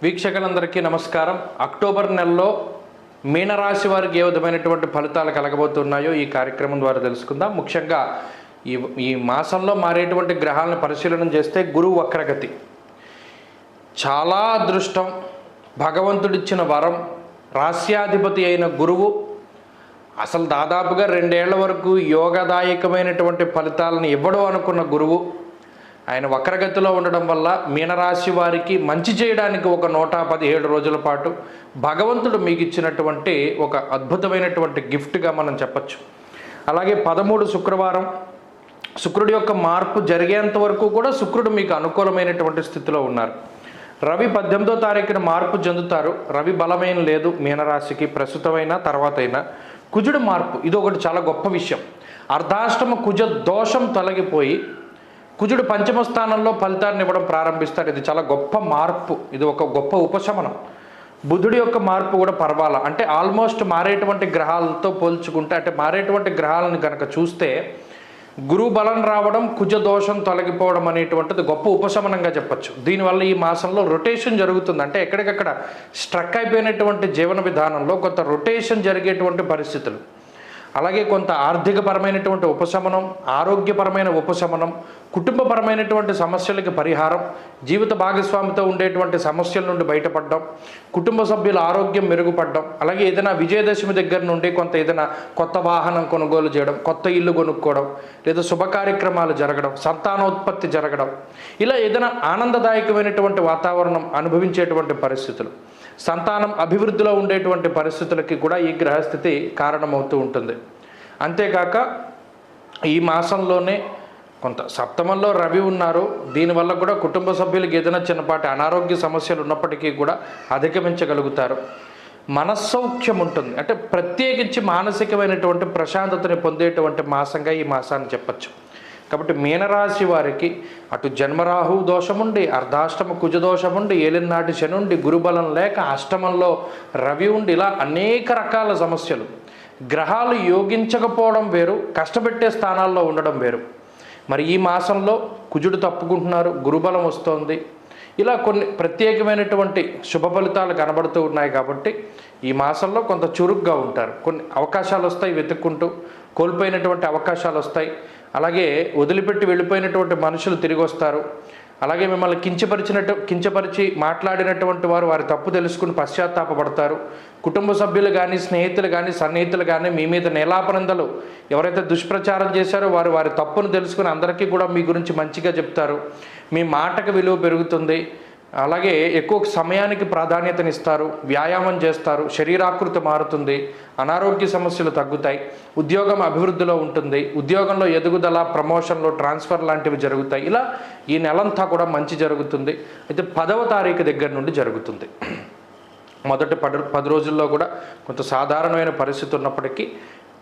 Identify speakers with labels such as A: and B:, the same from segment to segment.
A: వీక్షకులందరికీ నమస్కారం. అక్టోబర్ నెలలో మీనరాశి వారికి ఏ విధమైనటువంటి ఫలితాలు కలగబోతున్నాయో ఈ కార్యక్రమం ద్వారా తెలుసుకుందాం. ముఖ్యంగా ఈ మాసంలో మారేటువంటి గ్రహాలను పరిశీలన చేస్తే గురువు వక్రగతి చాలా అదృష్టం, భగవంతుడిచ్చిన వరం. రాస్యాధిపతి అయిన గురువు అసలు దాదాపుగా 2 ఏళ్ల వరకు యోగదాయకమైనటువంటి ఫలితాలను ఇవ్వడం అనుకున్న గురువు ఆయన వక్రగతిలో ఉండడం వల్ల మీనరాశి వారికి మంచి చేయడానికి ఒక 117 రోజుల పాటు భగవంతుడు మీకు ఇచ్చినటువంటి ఒక అద్భుతమైనటువంటి గిఫ్ట్గా మనం చెప్పచ్చు. అలాగే 13 శుక్రవారం శుక్రుడి యొక్క మార్పు జరిగేంత వరకు కూడా శుక్రుడు మీకు అనుకూలమైనటువంటి స్థితిలో ఉన్నారు. రవి 18వ తారీఖున మార్పు చెందుతారు. రవి బలమైన లేదు మీనరాశికి, ప్రస్తుతమైన తర్వాతైనా. కుజుడు మార్పు, ఇది ఒకటి చాలా గొప్ప విషయం. అర్ధాష్టమ కుజ దోషం తొలగిపోయి కుజుడు పంచమ స్థానంలో ఫలితాన్ని ఇవ్వడం ప్రారంభిస్తాడు. ఇది చాలా గొప్ప మార్పు, ఇది ఒక గొప్ప ఉపశమనం. బుధుడి యొక్క మార్పు కూడా పర్వాలా, అంటే ఆల్మోస్ట్ మారేటువంటి గ్రహాలతో పోల్చుకుంటే, అంటే మారేటువంటి గ్రహాలను కనుక చూస్తే గురువు బలం రావడం, కుజ దోషం తొలగిపోవడం అనేటువంటిది గొప్ప ఉపశమనంగా చెప్పచ్చు. దీనివల్ల ఈ మాసంలో రొటేషన్ జరుగుతుంది. అంటే ఎక్కడికక్కడ స్ట్రక్ అయిపోయినటువంటి జీవన విధానంలో కొంత రొటేషన్ జరిగేటువంటి పరిస్థితులు, అలాగే కొంత ఆర్థికపరమైనటువంటి ఉపశమనం, ఆరోగ్యపరమైన ఉపశమనం, కుటుంబపరమైనటువంటి సమస్యలకి పరిహారం, జీవిత భాగస్వామితో ఉండేటువంటి సమస్యల నుండి బయటపడడం, కుటుంబ సభ్యుల ఆరోగ్యం మెరుగుపడడం, అలాగే ఏదైనా విజయదశమి దగ్గర నుండి కొంత ఏదైనా కొత్త వాహనం కొనుగోలు చేయడం, కొత్త ఇల్లు కొనుక్కోవడం, లేదా శుభ కార్యక్రమాలు జరగడం, సంతానోత్పత్తి జరగడం, ఇలా ఏదైనా ఆనందదాయకమైనటువంటి వాతావరణం అనుభవించేటువంటి పరిస్థితులు, సంతానం అభివృద్ధిలో ఉండేటువంటి పరిస్థితులకి కూడా ఈ గ్రహస్థితి కారణమవుతూ ఉంటుంది. అంతేకాక ఈ మాసంలోనే కొంత సప్తమంలో రవి ఉన్నారు. దీనివల్ల కూడా కుటుంబ సభ్యులకి ఏదైనా చిన్నపాటి అనారోగ్య సమస్యలు ఉన్నప్పటికీ కూడా అధిగమించగలుగుతారు. మనస్సౌఖ్యం ఉంటుంది, అంటే ప్రత్యేకించి మానసికమైనటువంటి ప్రశాంతతని పొందేటువంటి మాసంగా ఈ మాసాన్ని చెప్పచ్చు. కాబట్టి మీనరాశి వారికి అటు జన్మరాహు దోషముండి, అర్ధాష్టమ కుజ దోషముండి, ఏలినాటి శనుండి, గురుబలం లేక అష్టమంలో రవి ఉండి, ఇలా అనేక రకాల సమస్యలు, గ్రహాలు యోగించకపోవడం వేరు, కష్టపెట్టే స్థానాల్లో ఉండడం వేరు. మరి ఈ మాసంలో కుజుడు తప్పుకుంటున్నారు, గురుబలం వస్తోంది, ఇలా కొన్ని ప్రత్యేకమైనటువంటి శుభ ఫలితాలు కనబడుతూ ఉన్నాయి. కాబట్టి ఈ మాసంలో కొంత చురుగ్గా ఉంటారు. కొన్ని అవకాశాలు వస్తాయి, వెతుక్కుంటూ కోల్పోయినటువంటి అవకాశాలు వస్తాయి. అలాగే వదిలిపెట్టి వెళ్ళిపోయినటువంటి మనుషులు తిరిగి వస్తారు. అలాగే మిమ్మల్ని కించపరిచి మాట్లాడినటువంటి వారు వారి తప్పు తెలుసుకుని పశ్చాత్తాపపడతారు. కుటుంబ సభ్యులు కానీ, స్నేహితులు కానీ, సన్నిహితులు కానీ మీ మీద నేలాపనందలు ఎవరైతే దుష్ప్రచారం చేశారో వారు వారి తప్పును తెలుసుకుని అందరికీ కూడా మీ గురించి మంచిగా చెప్తారు. మీ మాటకు విలువ పెరుగుతుంది. అలాగే ఎక్కువ సమయానికి ప్రాధాన్యతనిస్తారు, వ్యాయామం చేస్తారు, శరీరాకృతి మారుతుంది, అనారోగ్య సమస్యలు తగ్గుతాయి, ఉద్యోగం అభివృద్ధిలో ఉంటుంది, ఉద్యోగంలో ఎదుగుదల, ప్రమోషన్లు, ట్రాన్స్ఫర్ లాంటివి జరుగుతాయి. ఇలా ఈ నెలంతా కూడా మంచి జరుగుతుంది. అయితే 10వ తారీఖు దగ్గర నుండి జరుగుతుంది. మొదటి 10 రోజుల్లో కూడా కొంత సాధారణమైన పరిస్థితి ఉన్నప్పటికీ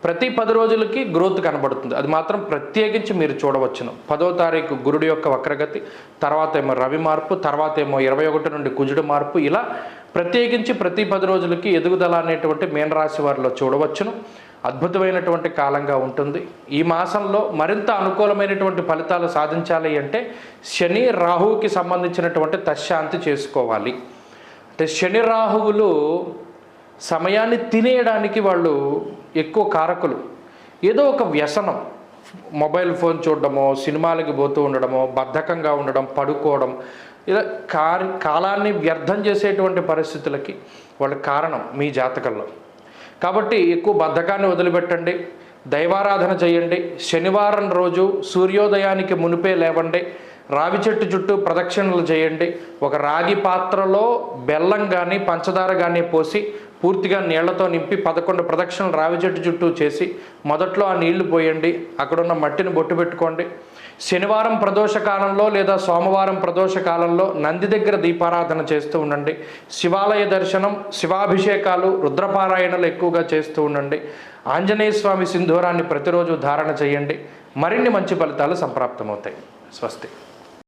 A: ప్రతి 10 రోజులకి గ్రోత్ కనబడుతుంది. అది మాత్రం ప్రత్యేకించి మీరు చూడవచ్చును. 10వ తారీఖు గురుడి యొక్క వక్రగతి, తర్వాత ఏమో రవి మార్పు, తర్వాత ఏమో 21 నుండి కుజుడు మార్పు, ఇలా ప్రత్యేకించి ప్రతి 10 రోజులకి ఎదుగుదల అనేటువంటి మీనరాశి వారిలో చూడవచ్చును. అద్భుతమైనటువంటి కాలంగా ఉంటుంది. ఈ మాసంలో మరింత అనుకూలమైనటువంటి ఫలితాలు సాధించాలి అంటే శని రాహువుకి సంబంధించినటువంటి తశ్శాంతి చేసుకోవాలి. అంటే శని రాహువులు సమయాన్ని తినేయడానికి వాళ్ళు ఎక్కువ కారకులు. ఏదో ఒక వ్యసనం, మొబైల్ ఫోన్ చూడడమో, సినిమాలకి పోతూ ఉండడమో, బద్ధకంగా ఉండడం, పడుకోవడం, ఇలా కాలాన్ని వ్యర్థం చేసేటువంటి పరిస్థితులకి వాళ్ళ కారణం మీ జాతకంలో. కాబట్టి ఎక్కువ బద్ధకాన్ని వదిలిపెట్టండి, దైవారాధన చేయండి. శనివారం రోజు సూర్యోదయానికి మునిపే లేవండి, రావి చెట్టు చుట్టూ ప్రదక్షిణలు చేయండి. ఒక రాగి పాత్రలో బెల్లం కానీ పంచదార కానీ పోసి పూర్తిగా నీళ్లతో నింపి 11 ప్రదక్షిణలు రావి చెట్టు చుట్టూ చేసి మొదట్లో ఆ నీళ్లు పోయండి, అక్కడున్న మట్టిని బొట్టు పెట్టుకోండి. శనివారం ప్రదోష కాలంలో లేదా సోమవారం ప్రదోష కాలంలో నంది దగ్గర దీపారాధన చేస్తూ ఉండండి. శివాలయ దర్శనం, శివాభిషేకాలు, రుద్రపారాయణలు ఎక్కువగా చేస్తూ ఉండండి. ఆంజనేయ స్వామి సింధూరాన్ని ప్రతిరోజు ధారణ చేయండి. మరిన్ని మంచి ఫలితాలు సంప్రాప్తమవుతాయి. స్వస్తి.